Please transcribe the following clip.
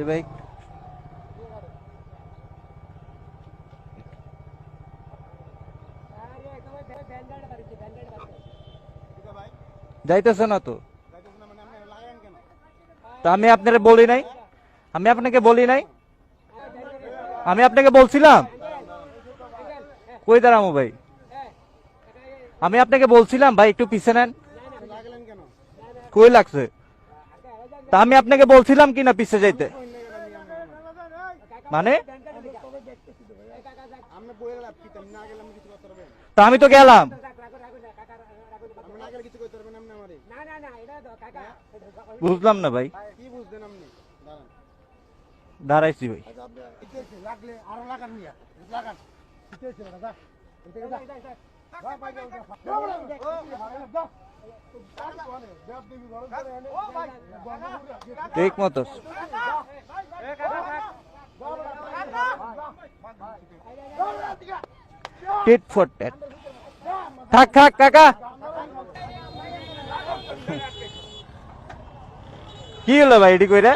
ভাই যাইতেছে না তো, তা আমি আপনাকে বলি নাই, আমি আপনাকে বলি নাই, আমি আপনাকে বলছিলাম কই দাঁড়ামো ভাই, আমি আপনাকে বলছিলাম ভাই একটু পিছে নেন, কই লাগছে, তা আমি আপনাকে বলছিলাম কি না পিছে যাইতে, মানে তা আমি তো গেলাম, বুঝলাম না ভাই, দাঁড়াইছি ভাই। ঠিক মতো টিট ফর ট্যাট। থাক থাক কাকা, কি হলো ভাই এটি কইরা?